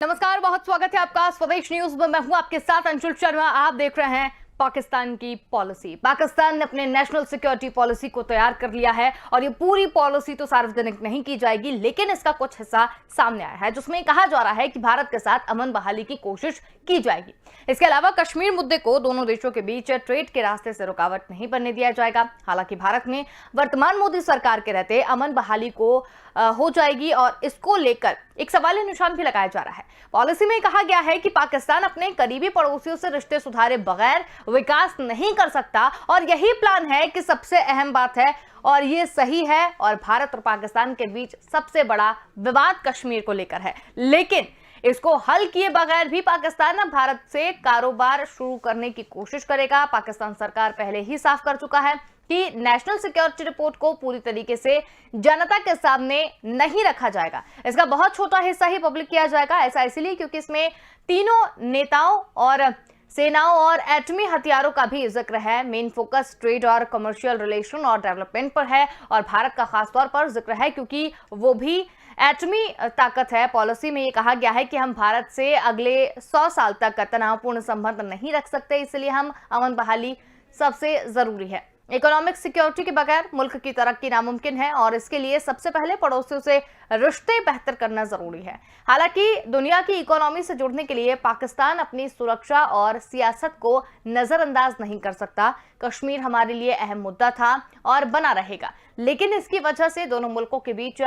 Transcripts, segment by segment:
नमस्कार, बहुत स्वागत है आपका स्वदेश न्यूज में। मैं हूं आपके साथ अंशुल शर्मा। आप देख रहे हैं पाकिस्तान की पॉलिसी। पाकिस्तान ने अपने नेशनल सिक्योरिटी पॉलिसी को तैयार कर लिया है और ये पूरी पॉलिसी तो सार्वजनिक नहीं की जाएगी, लेकिन इसका कुछ हिस्सा सामने आया है जिसमें कहा जा रहा है कि भारत के साथ अमन बहाली की कोशिश की जाएगी। इसके अलावा कश्मीर मुद्दे को दोनों देशों के बीच ट्रेड के रास्ते से रुकावट नहीं बनने दिया जाएगा। हालांकि भारत में वर्तमान मोदी सरकार के रहते अमन बहाली को हो जाएगी और इसको लेकर एक सवालिया निशान भी लगाया जा रहा है। पॉलिसी में कहा गया है कि पाकिस्तान अपने करीबी पड़ोसियों से रिश्ते सुधारे बगैर विकास नहीं कर सकता और यही प्लान है कि सबसे अहम बात है और ये सही है। और भारत और पाकिस्तान के बीच सबसे बड़ा विवाद कश्मीर को लेकर है, लेकिन इसको हल किए बगैर भी पाकिस्तान अब भारत से कारोबार शुरू करने की कोशिश करेगा। पाकिस्तान सरकार पहले ही साफ कर चुका है कि नेशनल सिक्योरिटी रिपोर्ट को पूरी तरीके से जनता के सामने नहीं रखा जाएगा। इसका बहुत छोटा हिस्सा ही पब्लिक किया जाएगा। ऐसा इसलिए क्योंकि इसमें तीनों नेताओं और सेनाओं और एटमी हथियारों का भी जिक्र है। मेन फोकस ट्रेड और कमर्शियल रिलेशन और डेवलपमेंट पर है और भारत का खासतौर पर जिक्र है क्योंकि वो भी एटमी ताकत है। पॉलिसी में ये कहा गया है कि हम भारत से अगले 100 साल तक तनावपूर्ण संबंध नहीं रख सकते, इसलिए हम अमन बहाली सबसे जरूरी है। इकोनॉमिक सिक्योरिटी के बगैर मुल्क की तरक्की नामुमकिन है और इसके लिए सबसे पहले पड़ोसियों से रिश्ते बेहतर करना जरूरी है। हालांकि दुनिया की इकोनॉमी से जुड़ने के लिए पाकिस्तान अपनी सुरक्षा और सियासत को नजरअंदाज नहीं कर सकता। कश्मीर हमारे लिए अहम मुद्दा था और बना रहेगा, लेकिन इसकी वजह से दोनों मुल्कों के बीच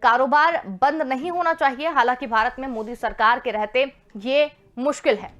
कारोबार बंद नहीं होना चाहिए। हालांकि भारत में मोदी सरकार के रहते ये मुश्किल है।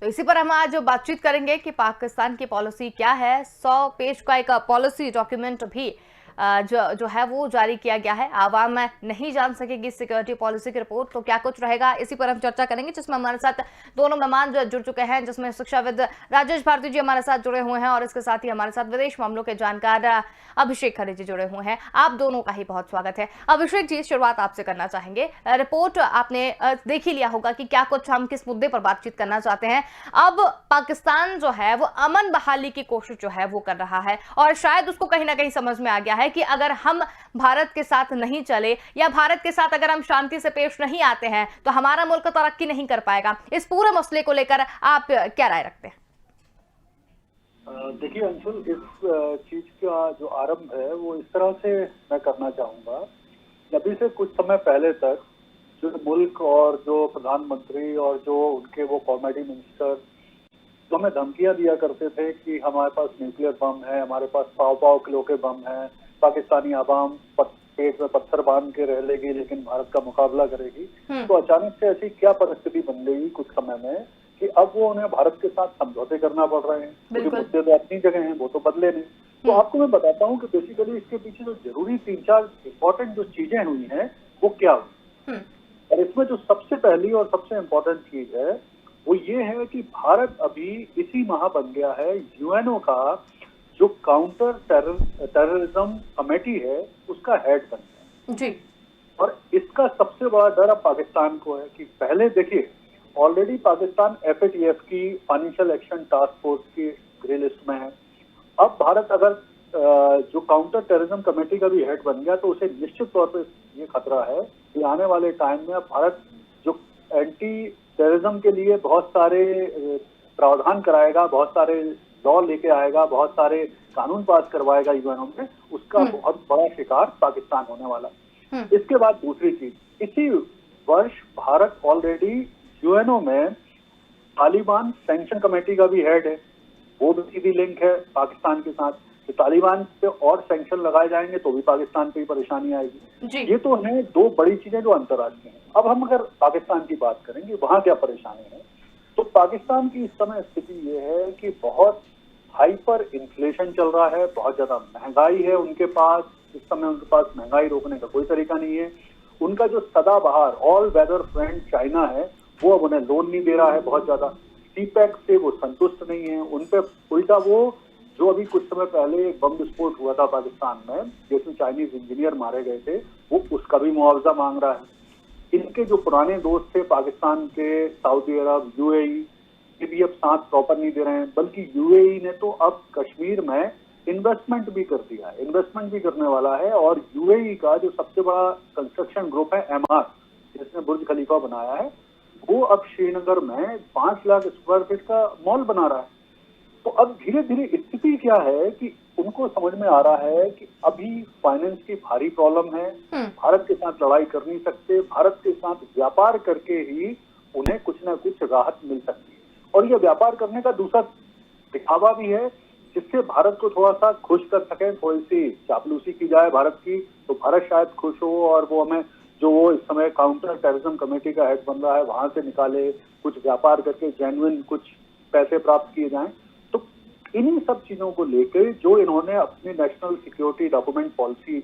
तो इसी पर हम आज बातचीत करेंगे कि पाकिस्तान की पॉलिसी क्या है। 100 पेज का एक पॉलिसी डॉक्यूमेंट भी जो है वो जारी किया गया है। आवाम नहीं जान सकेगी सिक्योरिटी पॉलिसी की रिपोर्ट, तो क्या कुछ रहेगा इसी पर हम चर्चा करेंगे, जिसमें हमारे साथ दोनों मेहमान जुड़ चुके हैं, जिसमें शिक्षाविद राजेश भारती जी हमारे साथ जुड़े हुए हैं और इसके साथ ही हमारे साथ विदेश मामलों के जानकार अभिषेक खरे जी जुड़े हुए हैं। आप दोनों का ही बहुत स्वागत है। अभिषेक जी, शुरुआत आपसे करना चाहेंगे। रिपोर्ट आपने देख ही लिया होगा कि क्या कुछ हम किस मुद्दे पर बातचीत करना चाहते हैं। अब पाकिस्तान जो है वो अमन बहाली की कोशिश जो है वो कर रहा है और शायद उसको कहीं ना कहीं समझ में आ गया है कि अगर हम भारत के साथ नहीं चले या भारत के साथ अगर हम शांति से पेश नहीं आते हैं तो हमारा मुल्क तरक्की नहीं कर पाएगा। इस पूरे मसले को लेकर आप क्या राय रखते हैं? देखिए अंशुल, इस चीज का जो आरंभ है वो इस तरह से मैं करना चाहूंगा। अभी से कुछ समय पहले तक जो मुल्क और जो प्रधानमंत्री और जो उनके वो कॉमेडी मिनिस्टर तो हमें धमकियां दिया करते थे कि हमारे पास न्यूक्लियर बम है, हमारे पास पाव किलो के बम है, पाकिस्तानी आवाम पेट में पत्थर बांध के रह लेगी लेकिन भारत का मुकाबला करेगी। तो अचानक से ऐसी क्या परिस्थिति बन गई कुछ समय में कि अब वो उन्हें भारत के साथ समझौते करना पड़ रहे हैं। क्योंकि मुद्दे तो अपनी जगह हैं, वो तो बदले नहीं। तो आपको मैं बताता हूँ कि बेसिकली इसके पीछे जो जरूरी 3-4 इम्पोर्टेंट जो चीजें हुई हैं वो क्या हुई। और इसमें जो सबसे पहली और सबसे इम्पोर्टेंट चीज है वो ये है कि भारत अभी इसी माह बन गया है यूएनओ का जो काउंटर टेररिज्म कमेटी है उसका हेड बन गया जी। और इसका सबसे बड़ा डर अब पाकिस्तान को है कि पहले देखिए ऑलरेडी पाकिस्तान FATF की फाइनेंशियल एक्शन टास्क फोर्स की ग्रे लिस्ट में है। अब भारत अगर जो काउंटर टेररिज्म कमेटी का भी हेड बन गया तो उसे निश्चित तौर पर ये खतरा है कि आने वाले टाइम में भारत जो एंटी टेररिज्म के लिए बहुत सारे प्रावधान कराएगा, बहुत सारे लॉ लेके आएगा, बहुत सारे कानून पास करवाएगा यूएनओ में, उसका बहुत बड़ा शिकार पाकिस्तान होने वाला। इसके बाद दूसरी चीज, इसी वर्ष भारत ऑलरेडी यूएनओ में तालिबान सैंक्शन कमेटी का भी हेड है। वो भी सीधी लिंक है पाकिस्तान के साथ। तो तालिबान पे और सैंक्शन लगाए जाएंगे तो भी पाकिस्तान पे ही परेशानी आएगी। ये तो है दो बड़ी चीजें जो अंतर्राष्ट्रीय हैं। अब हम अगर पाकिस्तान की बात करेंगे वहां क्या परेशानी है, तो पाकिस्तान की इस समय स्थिति ये है कि बहुत हाइपर इन्फ्लेशन चल रहा है, बहुत ज्यादा महंगाई है उनके पास। इस समय उनके पास महंगाई रोकने का कोई तरीका नहीं है। उनका जो सदाबहार ऑल वेदर फ्रेंड चाइना है वो अब उन्हें लोन नहीं दे रहा है बहुत ज्यादा। सीपैक से वो संतुष्ट नहीं है। उन पे उल्टा वो जो अभी कुछ समय पहले एक बम विस्फोट हुआ था पाकिस्तान में जिसमें चाइनीज इंजीनियर मारे गए थे, वो उसका भी मुआवजा मांग रहा है। इनके जो पुराने दोस्त थे पाकिस्तान के, सऊदी अरब, UAE, ये भी अब साथ प्रॉपर नहीं दे रहे हैं। बल्कि UAE ने तो अब कश्मीर में इन्वेस्टमेंट भी कर दिया है, इन्वेस्टमेंट भी करने वाला है। और UAE का जो सबसे बड़ा कंस्ट्रक्शन ग्रुप है MR, जिसने बुर्ज खलीफा बनाया है, वो अब श्रीनगर में 5 लाख स्क्वायर फीट का मॉल बना रहा है। तो अब धीरे धीरे स्थिति क्या है कि उनको समझ में आ रहा है कि अभी फाइनेंस की भारी प्रॉब्लम है, भारत के साथ लड़ाई कर नहीं सकते, भारत के साथ व्यापार करके ही उन्हें कुछ ना कुछ राहत मिल सकती है। और ये व्यापार करने का दूसरा दिखावा भी है, जिससे भारत को थोड़ा सा खुश कर सके, थोड़ी सी चापलूसी की जाए भारत की, तो भारत शायद खुश हो और वो हमें जो वो इस समय काउंटर टेररिज्म कमेटी का हेड बन रहा है वहां से निकाले, कुछ व्यापार करके जेन्युइन कुछ पैसे प्राप्त किए जाएं। तो इन्हीं सब चीजों को लेकर जो इन्होंने अपनी नेशनल सिक्योरिटी डॉक्यूमेंट पॉलिसी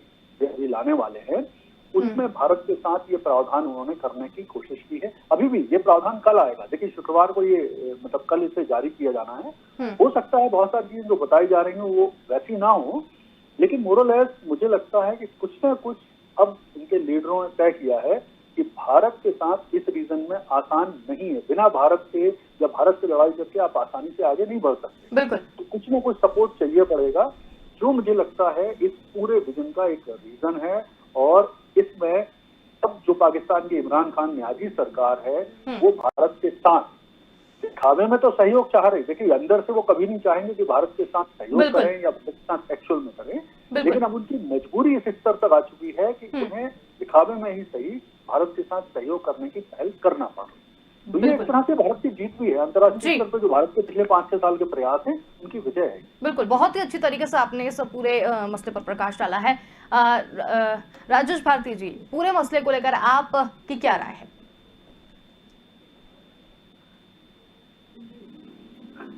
लाने वाले हैं, उसमें भारत के साथ ये प्रावधान उन्होंने करने की कोशिश की है। अभी भी ये प्रावधान कल आएगा, देखिए शुक्रवार को ये मतलब कल इसे जारी किया जाना है। हो सकता है बहुत सारी चीजें जो बताई जा रही हैं वो वैसी ना हो, लेकिन मोरलेस मुझे लगता है कि कुछ ना कुछ अब इनके लीडरों ने तय किया है कि भारत के साथ इस रीजन में आसान नहीं है। बिना भारत के या भारत से लड़ाई करके आप आसानी से आगे नहीं बढ़ सकते। बिल्कुल। तो कुछ ना कुछ सपोर्ट चाहिए पड़ेगा, जो मुझे लगता है इस पूरे विजन का एक रीजन है। और इसमें अब जो पाकिस्तान की इमरान खान न्याजी सरकार है वो भारत के साथ दिखावे में तो सहयोग चाह रही, देखिए अंदर से वो कभी नहीं चाहेंगे कि भारत के साथ सहयोग करें या भारत के साथ एक्चुअल में करें, लेकिन अब उनकी मजबूरी इस स्तर तक आ चुकी है कि उन्हें दिखावे में ही सही भारत के साथ सहयोग करने की पहल करना पड़ रहा है। तो ये एक तरह से भारत की जीत भी है, अंतर्राष्ट्रीय स्तर पर जो भारत के पिछले 5-6 साल के प्रयास हैं उनकी विजय है। बिल्कुल, बहुत ही अच्छी तरीके से आपने इस पूरे मसले पर प्रकाश डाला है। राजेश भारती जी, पूरे मसले को लेकर आप की क्या राय है?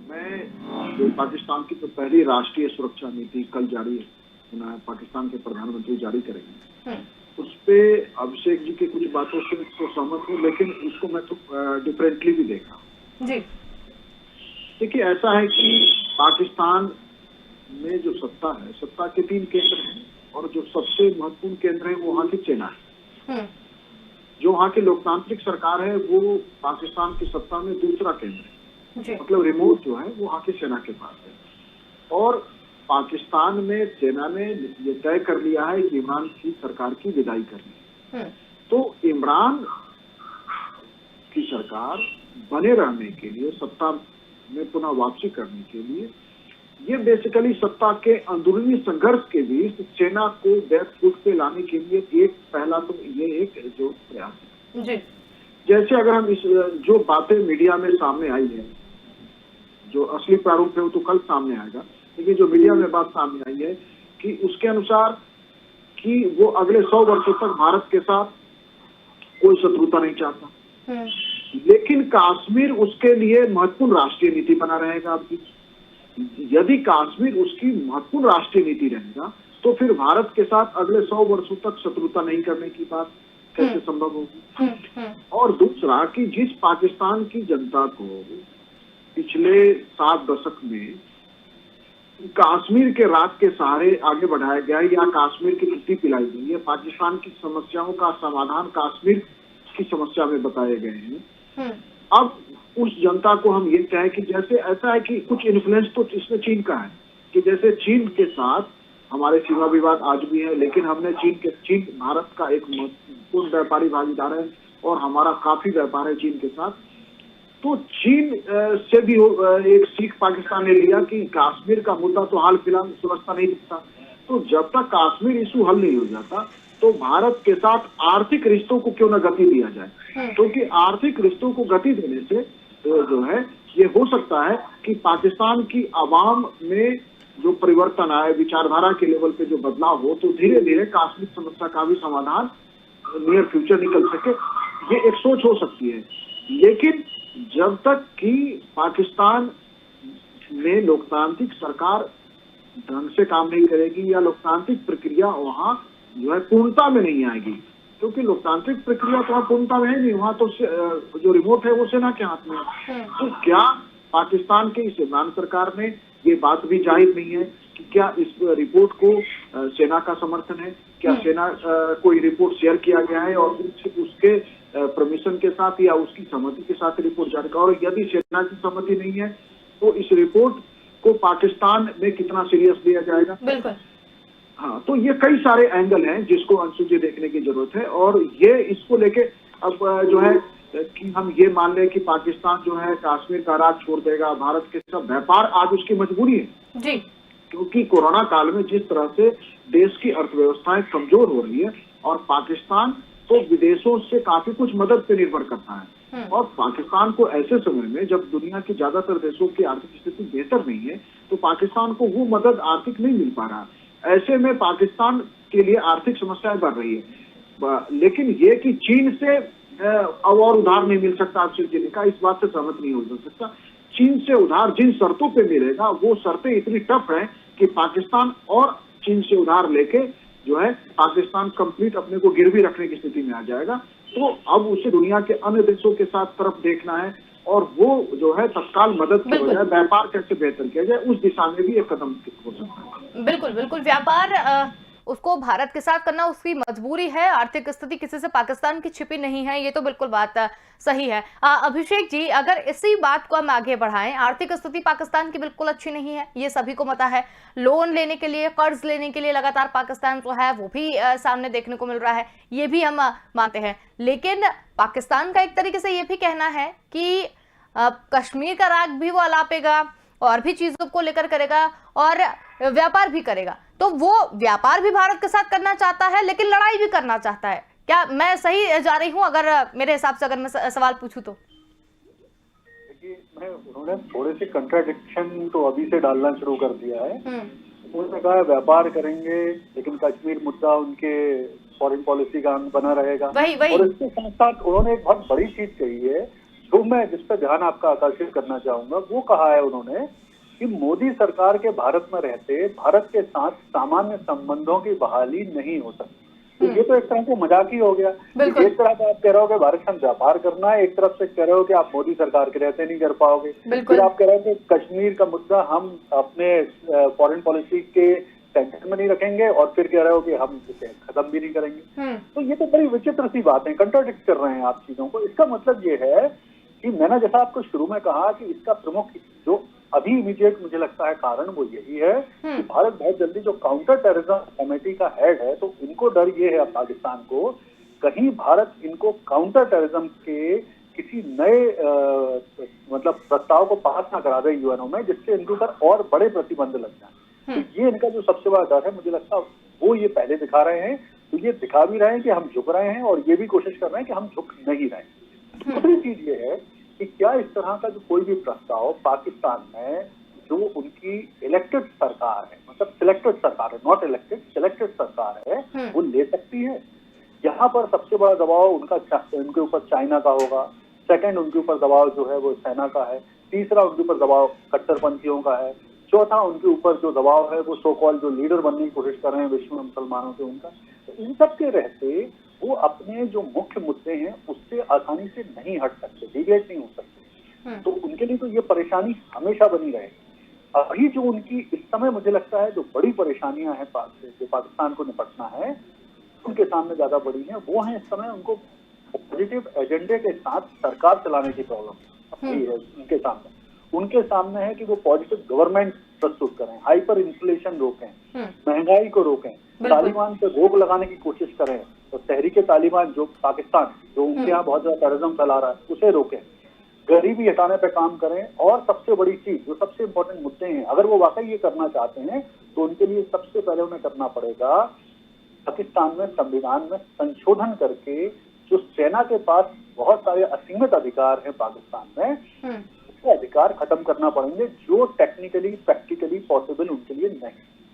मैं जो पाकिस्तान की तो पहली राष्ट्रीय सुरक्षा नीति कल जारी सुना है, पाकिस्तान के प्रधानमंत्री जारी करेंगे, उस पे अभिषेक जी की कुछ बातों से तो सहमत हूँ, लेकिन उसको मैं तो डिफरेंटली भी देख रहा हूँ जी। देखिए ऐसा है कि पाकिस्तान में जो सत्ता है, सत्ता के 3 केंद्र हैं और जो सबसे महत्वपूर्ण केंद्र है वो वहाँ की सेना है। जो वहाँ की लोकतांत्रिक सरकार है वो पाकिस्तान की सत्ता में दूसरा केंद्र है, मतलब रिमोट जो है वो वहाँ की सेना के पास है। और पाकिस्तान में सेना ने ये तय कर लिया है कि इमरान की सरकार की विदाई करनी है। तो इमरान की सरकार बने रहने के लिए, सत्ता में पुनः वापसी करने के लिए, ये बेसिकली सत्ता के अंदरूनी संघर्ष के बीच सेना को बैक फुट पे लाने के लिए एक पहला तो ये एक जो प्रयास है जी। जैसे अगर हम इस जो बातें मीडिया में सामने आई है, जो असली प्रारूप है वो तो कल सामने आएगा, लेकिन जो मीडिया में बात सामने आई है कि उसके अनुसार कि वो अगले 100 वर्षों तक भारत के साथ कोई शत्रुता नहीं चाहता, लेकिन कश्मीर उसके लिए महत्वपूर्ण राष्ट्रीय नीति बना रहेगा। यदि कश्मीर उसकी महत्वपूर्ण राष्ट्रीय नीति रहेगा तो फिर भारत के साथ अगले 100 वर्षों तक शत्रुता नहीं करने की बात कैसे संभव होगी। और दूसरा कि जिस पाकिस्तान की जनता को पिछले 7 दशक में कश्मीर के राग के सहारे आगे बढ़ाया गया या कश्मीर की मिट्टी पिलाई गई है, पाकिस्तान की समस्याओं का समाधान कश्मीर की समस्या में बताए गए हैं। अब उस जनता को हम ये कहें कि जैसे ऐसा है कि कुछ इन्फ्लुएंस तो इसमें चीन का है, कि जैसे चीन के साथ हमारे सीमा विवाद आज भी है, लेकिन हमने चीन भारत का एक महत्वपूर्ण व्यापारी भागीदार है और हमारा काफी व्यापार है चीन के साथ। तो चीन से भी एक सीख पाकिस्तान ने लिया कि कश्मीर का मुद्दा तो हाल फिलहाल सुलझता नहीं दिखता, तो जब तक कश्मीर इशू हल नहीं हो जाता तो भारत के साथ आर्थिक रिश्तों को क्यों न गति दिया जाए, क्योंकि आर्थिक रिश्तों को गति देने से जो है ये हो सकता है कि पाकिस्तान की आवाम में जो परिवर्तन आए, विचारधारा के लेवल पे जो बदलाव हो, तो धीरे धीरे कश्मीर समस्या का भी समाधान नियर फ्यूचर निकल सके, ये एक सोच हो सकती है। लेकिन जब तक कि पाकिस्तान में लोकतांत्रिक सरकार ढंग से काम नहीं करेगी या लोकतांत्रिक प्रक्रिया वहाँ जो है पूर्णता में नहीं आएगी, क्योंकि लोकतांत्रिक प्रक्रिया तो वहाँ पूर्णता में है नहीं, वहाँ तो जो रिमोट है वो सेना के हाथ में है। तो क्या पाकिस्तान के इस इमरान सरकार ने ये बात भी जाहिर नहीं है कि क्या इस रिपोर्ट को सेना का समर्थन है, क्या सेना कोई रिपोर्ट शेयर किया गया है और उसके परमिशन के साथ या उसकी सहमति के साथ रिपोर्ट जारी कर, और यदि सेना की सहमति नहीं है तो इस रिपोर्ट को पाकिस्तान में कितना सीरियस लिया जाएगा। बिल्कुल। हाँ, तो ये कई सारे एंगल हैं जिसको अंशु जी देखने की जरूरत है, और ये इसको लेके अब जो है कि हम ये मान लें कि पाकिस्तान जो है कश्मीर का राज छोड़ देगा, भारत के साथ व्यापार आज उसकी मजबूरी है जी। क्योंकि कोरोना काल में जिस तरह से देश की अर्थव्यवस्थाएं कमजोर हो रही है और पाकिस्तान तो विदेशों से काफी कुछ मदद पे निर्भर करता है और पाकिस्तान को ऐसे समय में जब दुनिया के ज्यादातर देशों की आर्थिक स्थिति बेहतर नहीं है तो पाकिस्तान को वो मदद आर्थिक नहीं मिल पा रहा। ऐसे में पाकिस्तान के लिए आर्थिक समस्याएं बढ़ रही है। लेकिन ये कि चीन से अब और उधार नहीं मिल सकता आपसे जिले का, इस बात से सहमत नहीं हो सकता। चीन से उधार जिन शर्तों पे मिलेगा वो शर्तें इतनी टफ हैं कि पाकिस्तान और चीन से उधार लेके जो है पाकिस्तान कंप्लीट अपने को गिरवी रखने की स्थिति में आ जाएगा। तो अब उसे दुनिया के अन्य देशों के साथ तरफ देखना है और वो जो है तत्काल मदद की बजाय व्यापार कैसे बेहतर किया जाए उस दिशा में भी एक कदम हो सकता है। बिल्कुल बिल्कुल, व्यापार उसको भारत के साथ करना उसकी मजबूरी है। आर्थिक स्थिति किसी से पाकिस्तान की छिपी नहीं है, ये तो बिल्कुल बात सही है। अभिषेक जी, अगर इसी बात को हम आगे बढ़ाएं, आर्थिक स्थिति पाकिस्तान की बिल्कुल अच्छी नहीं है, ये सभी को पता है। लोन लेने के लिए, कर्ज लेने के लिए लगातार पाकिस्तान जो है वो भी सामने देखने को मिल रहा है, ये भी हम मानते हैं। लेकिन पाकिस्तान का एक तरीके से ये भी कहना है कि कश्मीर का राग भी वो अलापेगा और भी चीजों को लेकर करेगा और व्यापार भी करेगा। तो वो व्यापार भी भारत के साथ करना चाहता है लेकिन लड़ाई भी करना चाहता है। क्या मैं सही जा रही हूं अगर मेरे हिसाब से अगर मैं सवाल पूछूं तो? देखिए, उन्होंने थोड़े से कंट्राडिक्शन तो अभी से डालना शुरू कर दिया है। उन्होंने कहा व्यापार करेंगे लेकिन कश्मीर मुद्दा उनके फॉरेन पॉलिसी का अंग बना रहेगा। वही। और इसके साथ साथ उन्होंने एक बहुत बड़ी चीज कही है जो मैं जिस पर ध्यान आपका आकर्षित करना चाहूंगा। वो कहा है उन्होंने कि मोदी सरकार के भारत में रहते भारत के साथ सामान्य संबंधों की बहाली नहीं हो सकती। तो ये तो एक तरह से मजाक ही हो गया। एक तरफ आप कह रहे हो कि भारत के साथ व्यापार करना है, एक तरफ से कह रहे हो कि आप मोदी सरकार के रहते नहीं कर पाओगे। फिर आप कह रहे हो कि कश्मीर का मुद्दा हम अपने फॉरेन पॉलिसी के सेंटर में नहीं रखेंगे और फिर कह रहे हो कि हम इसे खत्म भी नहीं करेंगे। तो ये तो बड़ी विचित्र सी बात है, कंट्राडिक्ट कर रहे हैं आप चीजों को। इसका मतलब ये है कि मैंने जैसा आपको शुरू में कहा कि इसका प्रमुख जो अभी इमीडिएट मुझे लगता है कारण वो यही है कि भारत बहुत जल्दी जो काउंटर टेररिज्म कमेटी का हेड है तो इनको डर ये है पाकिस्तान को कहीं भारत इनको काउंटर टेररिज्म के किसी नए मतलब प्रस्ताव को पास ना करा दे यूएनओ में जिससे इनके ऊपर और बड़े प्रतिबंध लग जाए। तो ये इनका जो सबसे बड़ा डर है मुझे लगता है वो ये पहले दिखा रहे हैं। तो ये दिखा भी रहे हैं कि हम झुक रहे हैं और ये भी कोशिश कर रहे हैं कि हम झुक नहीं रहे। दूसरी चीज ये है कि क्या इस तरह का जो कोई भी प्रस्ताव पाकिस्तान में जो उनकी इलेक्टेड सरकार है, मतलब सिलेक्टेड सरकार है, नॉट इलेक्टेड, सिलेक्टेड सरकार है, वो ले सकती है। यहाँ पर सबसे बड़ा दबाव उनके ऊपर चाइना का होगा। सेकंड, उनके ऊपर दबाव जो है वो सेना का है। तीसरा, उनके ऊपर दबाव कट्टरपंथियों का है। चौथा, उनके ऊपर जो दबाव है वो सो कॉल जो लीडर बनने की कोशिश कर रहे हैं विश्व में मुसलमानों के, उनका। तो इन सब के रहते वो अपने जो मुख्य मुद्दे हैं उससे आसानी से नहीं हट सकते, डिविएट नहीं हो सकते। तो उनके लिए तो ये परेशानी हमेशा बनी रहेगी। अभी जो उनकी इस समय मुझे लगता है जो बड़ी परेशानियां हैं जो पाकिस्तान को निपटना है उनके सामने ज्यादा बड़ी हैं, वो है इस समय उनको पॉजिटिव एजेंडे के साथ सरकार चलाने की प्रॉब्लम है उनके सामने है कि वो पॉजिटिव गवर्नमेंट प्रस्तुत करें, हाइपर इन्फ्लेशन रोकें, महंगाई को रोकें, तालिबान पे रोक लगाने की कोशिश करें और तहरीके तालिबान जो पाकिस्तान जो उनके यहाँ बहुत ज्यादा टेररिज्म फैला रहा है उसे रोकें, गरीबी हटाने पे काम करें। और सबसे बड़ी चीज जो सबसे इम्पोर्टेंट मुद्दे हैं अगर वो वाकई ये करना चाहते हैं तो उनके लिए सबसे पहले उन्हें करना पड़ेगा पाकिस्तान में संविधान में संशोधन करके जो सेना के पास बहुत सारे असीमित अधिकार हैं पाकिस्तान में उसके अधिकार खत्म करना पड़ेंगे जो टेक्निकली प्रैक्टिकली पॉसिबल उनके लिए नहीं।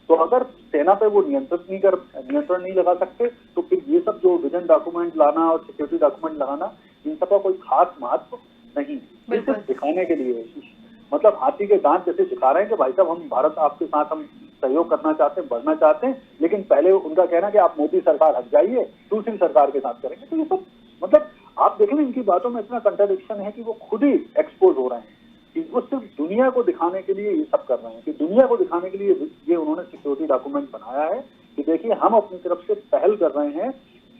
तो अगर सेना पे वो नियंत्रण नहीं लगा सकते तो फिर ये सब जो विजन डॉक्यूमेंट लाना और सिक्योरिटी डॉक्यूमेंट लगाना इन सब का कोई खास महत्व नहीं, सिर्फ दिखाने के लिए, मतलब हाथी के दांत जैसे दिखा रहे हैं कि भाई साहब हम भारत आपके साथ हम सहयोग करना चाहते हैं, बढ़ना चाहते हैं, लेकिन पहले उनका कहना कि आप मोदी सरकार हट जाइए दूसरी सरकार के साथ करेंगे। तो ये सब मतलब आप देखें इनकी बातों में इतना कंट्राडिक्शन है कि वो खुद ही एक्सपोज हो रहे हैं कि वो सिर्फ दुनिया को दिखाने के लिए ये सब कर रहे हैं कि दुनिया को दिखाने के लिए ये उन्होंने सिक्योरिटी डॉक्यूमेंट बनाया है कि देखिए हम अपनी तरफ से पहल कर रहे हैं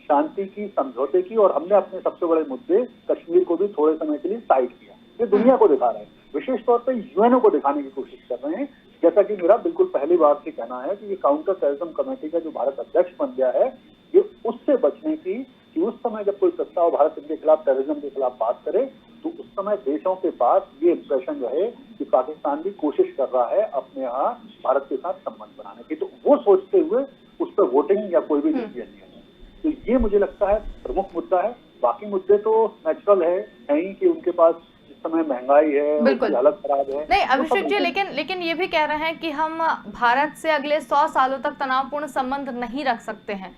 शांति की, समझौते की, और हमने अपने सबसे बड़े मुद्दे कश्मीर को भी थोड़े समय के लिए साइड किया। ये दुनिया को दिखा रहे हैं, विशेष तौर पर यूएनओ को दिखाने की कोशिश कर रहे हैं। जैसा कि मेरा बिल्कुल पहली बार से कहना है कि ये काउंटर टेररिज्म कमेटी का जो भारत अध्यक्ष बन गया है ये उससे बचने की कि उस समय जब कोई प्रस्ताव भारत इनके खिलाफ, टेररिज्म के खिलाफ बात करे, तो उस समय देशों के पास ये इंप्रेशन रहे कि पाकिस्तान भी कोशिश कर रहा है अपने यहाँ भारत के साथ संबंध बनाने की। तो वो सोचते हुए उस पर वोटिंग या कोई भी डिसीजन लिया जाए। तो ये मुझे लगता है प्रमुख मुद्दा है। बाकी मुद्दे तो नेचुरल है ही कि उनके पास इस समय महंगाई है, उनकी हालत खराब है। नहीं अभिषेक जी, लेकिन ये भी कह रहे हैं कि हम भारत से अगले 100 सालों तक तनावपूर्ण संबंध नहीं रख सकते हैं।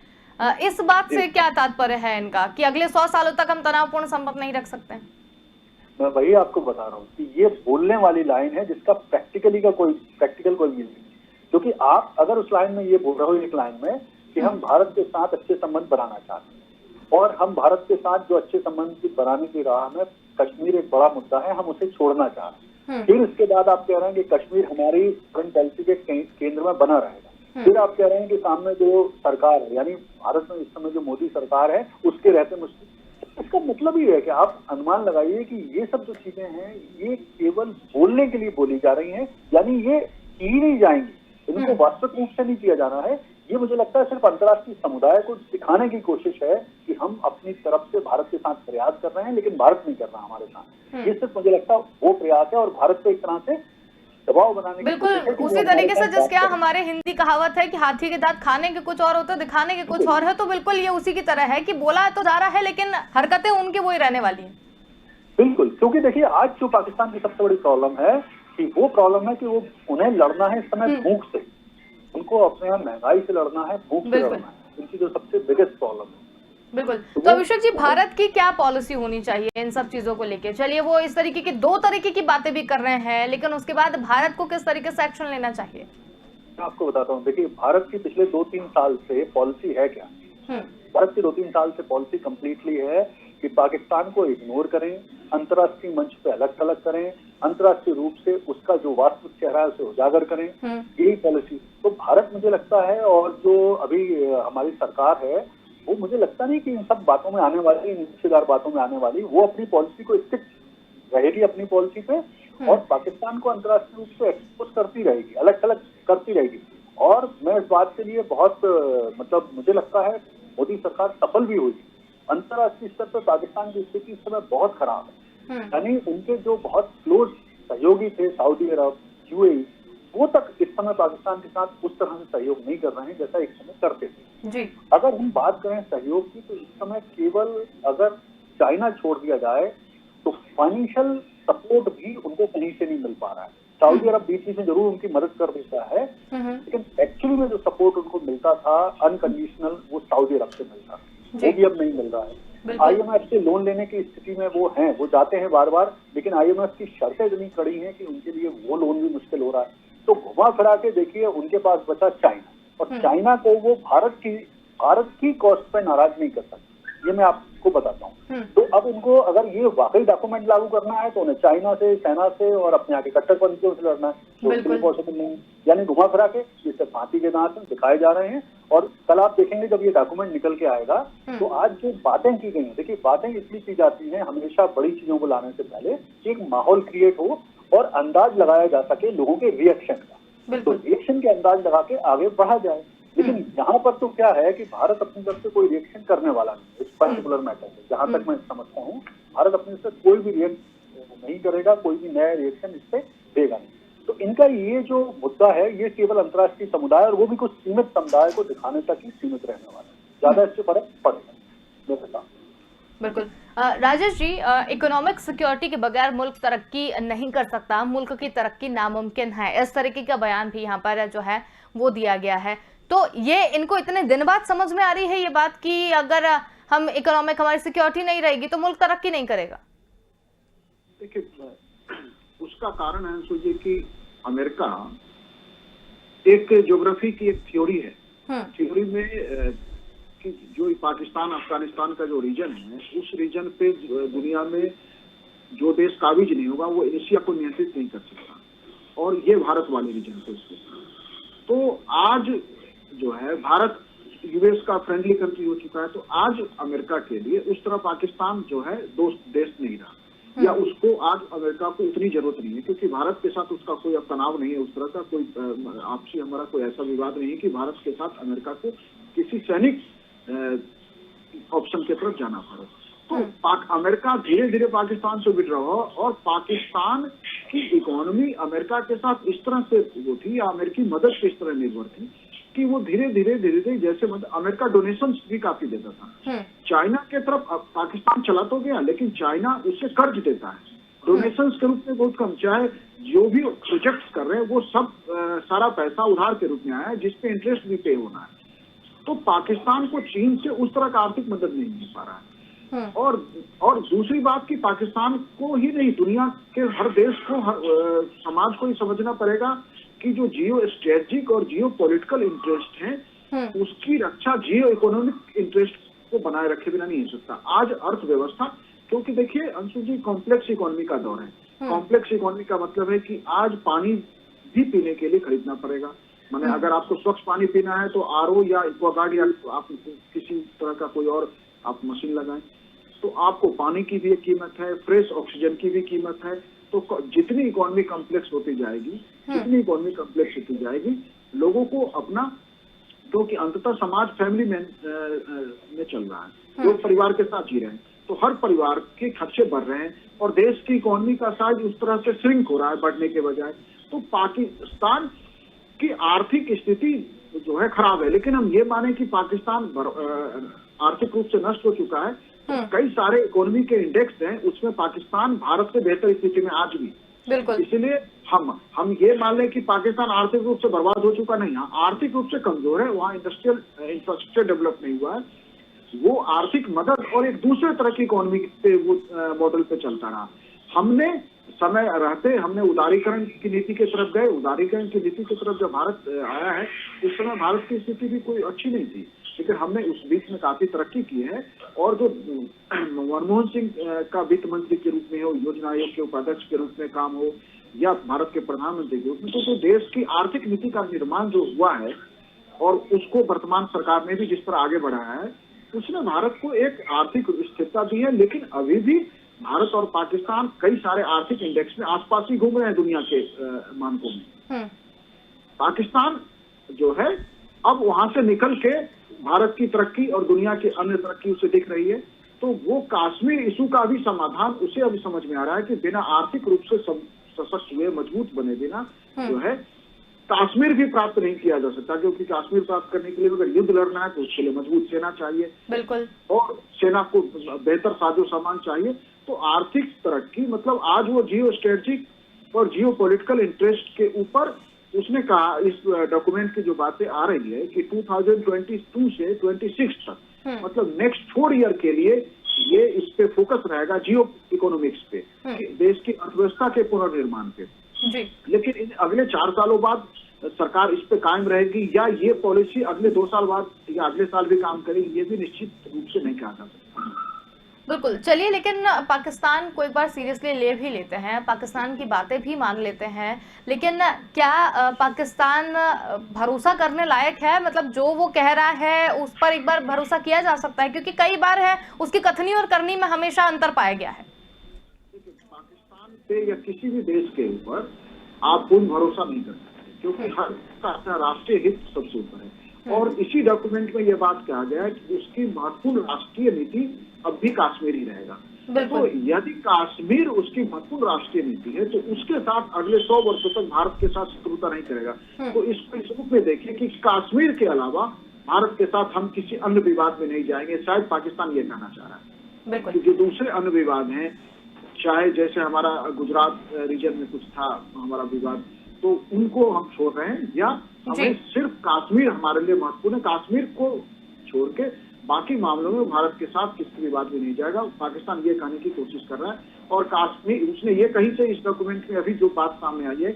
इस बात से क्या तात्पर्य है इनका कि अगले 100 सालों तक हम तनावपूर्ण संबंध नहीं रख सकते हैं? मैं वही आपको बता रहा हूँ कि ये बोलने वाली लाइन है जिसका प्रैक्टिकल कोई मीनिंग नहीं। क्योंकि आप अगर उस लाइन में ये बोल रहे हो, एक लाइन में कि हम भारत के साथ अच्छे संबंध बनाना चाहते हैं और हम भारत के साथ जो अच्छे संबंध बनाने की राह में कश्मीर एक बड़ा मुद्दा है, हम उसे छोड़ना चाहते हैं। फिर इसके बाद आप कह रहे हैं कि कश्मीर हमारी फॉरेन पॉलिसी के केंद्र में बना रहेगा। फिर आप कह रहे हैं कि सामने जो सरकार है, यानी भारत में इस समय जो मोदी सरकार है, उसके रहते मुश्किल। इसका मतलब ही है कि आप अनुमान लगाइए कि ये सब जो चीजें हैं ये केवल बोलने के लिए बोली जा रही हैं, यानी ये की ही नहीं जाएंगी, इनको वास्तविक रूप से नहीं किया जाना है। ये मुझे लगता है सिर्फ अंतर्राष्ट्रीय समुदाय को दिखाने की कोशिश है कि हम अपनी तरफ से भारत के साथ प्रयास कर रहे हैं, लेकिन भारत नहीं कर रहा हमारे साथ। ये सिर्फ मुझे लगता है वो प्रयास है और भारत को एक तरह से दबाव बनाने बिल्कुल उसी तरीके से जिसके यहाँ हमारे हिंदी कहावत है कि हाथी के दांत खाने के कुछ और होते, दिखाने के कुछ और है। तो बिल्कुल ये उसी की तरह है कि बोला तो जा रहा है लेकिन हरकतें उनकी वही रहने वाली हैं। बिल्कुल, क्योंकि देखिए आज जो पाकिस्तान की सबसे बड़ी प्रॉब्लम है कि वो प्रॉब्लम है कि वो उन्हें लड़ना है इस समय भूख से, उनको अपने यहाँ महंगाई से लड़ना है, भूख से लड़ना है, उनकी जो सबसे बिगेस्ट प्रॉब्लम है। बिल्कुल। तो अभिषेक जी, भारत की क्या पॉलिसी होनी चाहिए इन सब चीजों को लेके? चलिए वो इस तरीके की 2 तरीके की बातें भी कर रहे हैं, लेकिन उसके बाद भारत को किस तरीके से एक्शन लेना चाहिए? मैं आपको बताता हूँ। देखिए भारत की पिछले 2-3 साल से पॉलिसी है क्या? भारत की 2-3 साल से पॉलिसी कम्प्लीटली है कि पाकिस्तान को इग्नोर करें, अंतर्राष्ट्रीय मंच पे अलग थलग करें, अंतर्राष्ट्रीय रूप से उसका जो वास्तविक चेहरा है उसे उजागर करें, यही पॉलिसी। तो भारत मुझे लगता है, और जो अभी हमारी सरकार है वो मुझे लगता नहीं कि इन सब बातों में आने वाली, हिस्सेदार बातों में आने वाली, वो अपनी पॉलिसी को स्टिक रहेगी अपनी पॉलिसी पे और पाकिस्तान को अंतर्राष्ट्रीय रूप से एक्सपोज करती रहेगी, अलग थलग करती रहेगी। और मैं इस बात के लिए बहुत मतलब मुझे लगता है मोदी सरकार सफल भी हुई। अंतर्राष्ट्रीय स्तर पर पाकिस्तान की स्थिति इस समय बहुत खराब है। यानी उनके जो बहुत क्लोज सहयोगी थे, सऊदी अरब, यूएई, वो तक इस समय पाकिस्तान के साथ उस तरह से सहयोग नहीं कर रहे हैं जैसा एक समय करते थे जी। अगर हम बात करें सहयोग की, तो इस समय केवल अगर चाइना छोड़ दिया जाए तो फाइनेंशियल सपोर्ट भी उनको कहीं से नहीं मिल पा रहा है। सऊदी अरब बीच में जरूर उनकी मदद कर देता है, लेकिन एक्चुअली में जो सपोर्ट उनको मिलता था अनकंडीशनल, वो सऊदी अरब से मिलता था, वो भी अब नहीं मिल रहा है। IMF से लोन लेने की स्थिति में वो हैं, वो जाते हैं बार बार, लेकिन IMF की शर्तें इतनी कड़ी हैं कि उनके लिए वो लोन भी मुश्किल हो रहा है। तो घुमा फिरा के देखिए उनके पास बचा चाइना, और चाइना को वो भारत की कॉस्ट पे नाराज नहीं कर सकते, ये मैं आपको बताता हूँ। तो अब उनको अगर ये वाकई डॉक्यूमेंट लागू करना है तो उन्हें चाइना से, सेना से और अपने यहाँ के कट्टरपंथियों से लड़ना है, तो उसके लिए पॉसिबल नहीं। यानी घुमा फिरा के जिससे फांसी के दांत दिखाए जा रहे हैं। और कल आप देखेंगे जब ये डॉक्यूमेंट निकल के आएगा तो आज जो बातें की गई हैं, देखिए बातें इसलिए की जाती हैं हमेशा बड़ी चीजों को लाने से पहले कि एक माहौल क्रिएट हो और अंदाज लगाया जा सके लोगों के रिएक्शन का, तो रिएक्शन के अंदाज लगा के आगे बढ़ा जाए। लेकिन यहाँ पर तो क्या है कि भारत अपनी तरफ से कोई रिएक्शन करने वाला नहीं इस पर्टिकुलर मैटर में। जहां तक मैं समझता हूँ भारत अपनी तरफ से कोई भी रिएक्ट नहीं करेगा, कोई भी नया रिएक्शन इस पे देगा नहीं। तो इनका ये जो मुद्दा है ये केवल अंतर्राष्ट्रीय समुदाय और वो भी कुछ सीमित समुदाय को दिखाने तक ही सीमित रहने वाला है, ज्यादा इससे फर्क पड़ेगा मेरे साथ। बिल्कुल। राजेश जी, इकोनॉमिक सिक्योरिटी के बगैर मुल्क तरक्की नहीं कर सकता, मुल्क की तरक्की नामुमकिन है, इस तरीके का बयान भी यहाँ पर जो है वो दिया गया है। तो ये इनको इतने दिन बाद समझ में आ रही है ये बात कि अगर हम इकोनॉमिक, हमारी सिक्योरिटी नहीं रहेगी तो मुल्क तरक्की नहीं करेगा? देखिए उसका कारण है सोचिए कि अमेरिका एक ज्योग्राफी की एक थ्योरी है। थ्योरी में कि जो पाकिस्तान अफगानिस्तान का जो रीजन है, उस रीजन पे दुनिया में जो देश काबिज नहीं होगा वो एशिया को नियंत्रित नहीं कर सकता, और ये भारत वाले रीजन पे उसके। तो आज जो है भारत यूएस का फ्रेंडली कंट्री हो चुका है, तो आज अमेरिका के लिए उस तरह पाकिस्तान जो है दोस्त देश नहीं रहा, या उसको आज अमेरिका को उतनी जरूरत नहीं है, क्योंकि भारत के साथ उसका कोई अब तनाव नहीं है, उस तरह का कोई आपसी हमारा कोई ऐसा विवाद नहीं है कि भारत के साथ अमेरिका को किसी सैनिक ऑप्शन की तरफ जाना पड़े। तो अमेरिका धीरे धीरे पाकिस्तान से विड्रॉ हो, और पाकिस्तान की इकोनॉमी अमेरिका के साथ इस तरह से वो थी, या अमेरिकी मदद पे इस तरह निर्भर थी कि वो धीरे धीरे जैसे अमेरिका डोनेशन भी काफी देता था चाइना के तरफ। पाकिस्तान चला तो गया, लेकिन चाइना उससे कर्ज देता है डोनेशन के रूप में बहुत कम। चाहे जो भी प्रोजेक्ट्स कर रहे हैं वो सब सारा पैसा उधार के रूप में आया है, जिसपे इंटरेस्ट भी पे होना है। तो पाकिस्तान को चीन से उस तरह का आर्थिक मदद नहीं मिल पा रहा है। और दूसरी बात कि पाकिस्तान को ही नहीं, दुनिया के हर देश को, हर समाज को ये समझना पड़ेगा कि जो जियो स्ट्रेटेजिक और जियो पॉलिटिकल इंटरेस्ट है उसकी रक्षा जियो इकोनॉमिक इंटरेस्ट को बनाए रखे बिना नहीं हो सकता। आज अर्थव्यवस्था, क्योंकि देखिए अंशु जी, कॉम्प्लेक्स इकोनॉमी का दौर है। कॉम्प्लेक्स इकोनॉमी का मतलब है कि आज पानी भी पीने के लिए खरीदना पड़ेगा। माने अगर आपको स्वच्छ पानी पीना है तो आरओ या एक्वागार्ड या आप किसी तरह का कोई और आप मशीन लगाएं, तो आपको पानी की भी एक कीमत है, फ्रेश ऑक्सीजन की भी कीमत है। तो जितनी इकोनॉमी कॉम्प्लेक्स होती जाएगी, लोगों को अपना, क्योंकि अंततः समाज फैमिली में चल रहा है, लोग परिवार के साथ जी रहे हैं, तो हर परिवार के खर्चे बढ़ रहे हैं और देश की इकोनॉमी का साइज उस तरह से श्रिंक हो रहा है बढ़ने के बजाय। तो पाकिस्तान की आर्थिक स्थिति जो है खराब है। लेकिन हम ये माने कि पाकिस्तान आर्थिक रूप से नष्ट हो चुका है, कई सारे इकोनॉमी के इंडेक्स हैं, उसमें पाकिस्तान भारत से बेहतर स्थिति में आज भी। बिल्कुल। इसलिए हम ये मान लें कि पाकिस्तान आर्थिक रूप से बर्बाद हो चुका नहीं, आर्थिक रूप से कमजोर है, वहाँ इंडस्ट्रियल इंफ्रास्ट्रक्चर डेवलप नहीं हुआ है, वो आर्थिक मदद और एक दूसरे तरह की इकोनॉमी पे वो मॉडल पे चलता रहा। हमने समय रहते हमने उदारीकरण की नीति की तरफ गए। उदारीकरण की नीति की तरफ जब भारत आया है, उस समय भारत की स्थिति भी कोई अच्छी नहीं थी, लेकिन हमने उस बीच में काफी तरक्की की है। और जो मनमोहन सिंह का वित्त मंत्री के रूप में हो, योजना आयोग के उपाध्यक्ष के रूप में काम हो, या भारत के प्रधानमंत्री के रूप में, तो देश की आर्थिक नीति का निर्माण जो हुआ है और उसको वर्तमान सरकार ने भी जिस पर आगे बढ़ाया है, उसने भारत को एक आर्थिक स्थिरता दी है। लेकिन अभी भी भारत और पाकिस्तान कई सारे आर्थिक इंडेक्स में आसपास ही घूम रहे हैं दुनिया के मानकों में। पाकिस्तान जो है अब वहां से निकल के भारत की तरक्की और दुनिया की अन्य तरक्की उसे दिख रही है। तो वो कश्मीर इशू का भी समाधान उसे अभी समझ में आ रहा है कि बिना आर्थिक रूप से सशक्त हुए, मजबूत बने बिना जो है कश्मीर भी प्राप्त नहीं किया जा सकता, क्योंकि कश्मीर प्राप्त करने के लिए अगर युद्ध लड़ना है तो उसके लिए मजबूत सेना चाहिए। बिल्कुल। और सेना को बेहतर साजो सामान चाहिए। तो आर्थिक तरक्की मतलब आज वो जियो स्ट्रेटेजिक और जियो पॉलिटिकल इंटरेस्ट के ऊपर उसने कहा, इस डॉक्यूमेंट की जो बातें आ रही है कि 2022 से 26 तक मतलब नेक्स्ट 4 ईयर के लिए ये इस पे फोकस रहेगा, जियो इकोनॉमिक्स पे, देश की अर्थव्यवस्था के पुनर्निर्माण पे। जी। लेकिन इन अगले 4 सालों बाद सरकार इस पे कायम रहेगी या ये पॉलिसी अगले 2 साल बाद या अगले साल भी काम करेगी, ये भी निश्चित रूप से नहीं कहा जा सकता। बिल्कुल। चलिए, लेकिन पाकिस्तान को एक बार सीरियसली ले भी लेते हैं, पाकिस्तान की बातें भी मान लेते हैं, लेकिन क्या पाकिस्तान भरोसा करने लायक है? मतलब जो वो कह रहा है उस पर एक बार भरोसा किया जा सकता है? क्योंकि कई बार है उसकी कथनी और करनी में हमेशा अंतर पाया गया है। पाकिस्तान पे या किसी भी देश के ऊपर आप पूर्ण भरोसा नहीं कर सकते, क्योंकि हर का राष्ट्रीय हित सबसे ऊपर है। और इसी डॉक्यूमेंट में ये बात कहा गया है कि उसकी महत्वपूर्ण राष्ट्रीय नीति अब भी कश्मीर ही रहेगा। तो यदि कश्मीर उसकी महत्वपूर्ण राष्ट्रीय नीति है तो उसके साथ अगले 100 वर्षों तक भारत के साथ शत्रुता नहीं करेगा। तो इसको इस रूप में देखिए कि कश्मीर के अलावा भारत के साथ हम किसी अन्य विवाद में नहीं जाएंगे। शायद पाकिस्तान ये कहना चाह रहा है कि जो दूसरे अन्य विवाद हैं, चाहे जैसे हमारा गुजरात रीजन में कुछ था हमारा विवाद, तो उनको हम छोड़ रहे हैं, या हमें सिर्फ कश्मीर हमारे लिए महत्वपूर्ण है। कश्मीर को छोड़ के बाकी मामलों में भारत के साथ किसी विवाद में नहीं जाएगा। पाकिस्तान ये कहने की कोशिश कर रहा है। और कश्मीर, उसने ये कहीं से इस डॉक्यूमेंट में अभी जो बात सामने आई है,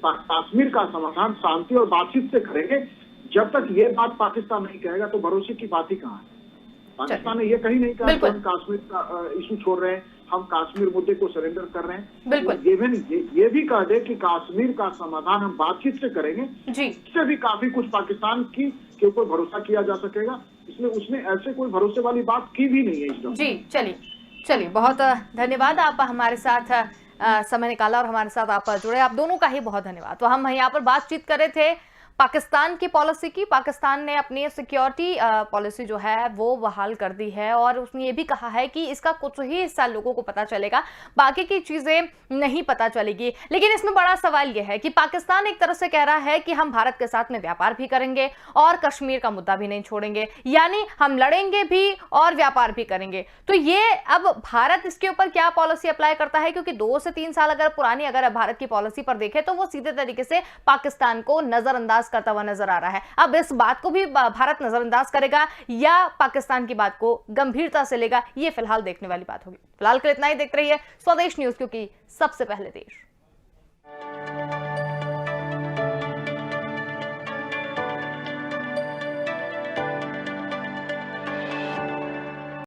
कश्मीर का समाधान शांति और बातचीत से करेंगे। जब तक ये बात पाकिस्तान नहीं कहेगा तो भरोसे की बात ही कहाँ है। पाकिस्तान ने ये कहीं नहीं कहा कि हम कश्मीर का इशू छोड़ रहे हैं, हम कश्मीर मुद्दे को सरेंडर कर रहे हैं। ये भी कह दे कि कश्मीर का समाधान हम बातचीत से करेंगे, इससे भी काफी कुछ पाकिस्तान की के ऊपर भरोसा किया जा सकेगा। इसलिए उसने ऐसे कोई भरोसे वाली बात की भी नहीं है इस जी। चलिए बहुत धन्यवाद, आप हमारे साथ समय निकाला और हमारे साथ आप जुड़े, आप दोनों का ही बहुत धन्यवाद। तो हम यहाँ पर बातचीत कर रहे थे पाकिस्तान की पॉलिसी की। पाकिस्तान ने अपनी सिक्योरिटी पॉलिसी जो है वो बहाल कर दी है और उसने ये भी कहा है कि इसका कुछ ही हिस्सा लोगों को पता चलेगा, बाकी की चीजें नहीं पता चलेगी। लेकिन इसमें बड़ा सवाल यह है कि पाकिस्तान एक तरह से कह रहा है कि हम भारत के साथ में व्यापार भी करेंगे और कश्मीर का मुद्दा भी नहीं छोड़ेंगे, यानी हम लड़ेंगे भी और व्यापार भी करेंगे। तो ये अब भारत इसके ऊपर क्या पॉलिसी अप्लाई करता है, क्योंकि 2 से 3 साल अगर पुरानी अगर भारत की पॉलिसी पर देखें तो वो सीधे तरीके से पाकिस्तान को नजरअंदाज करता हुआ नजर आ रहा है। अब इस बात को भी भारत नजरअंदाज करेगा या पाकिस्तान की बात को गंभीरता से लेगा, ये फिलहाल देखने वाली बात होगी। फिलहाल के लिए इतना ही। देखते रहिए स्वदेश न्यूज, क्योंकि सबसे पहले देश।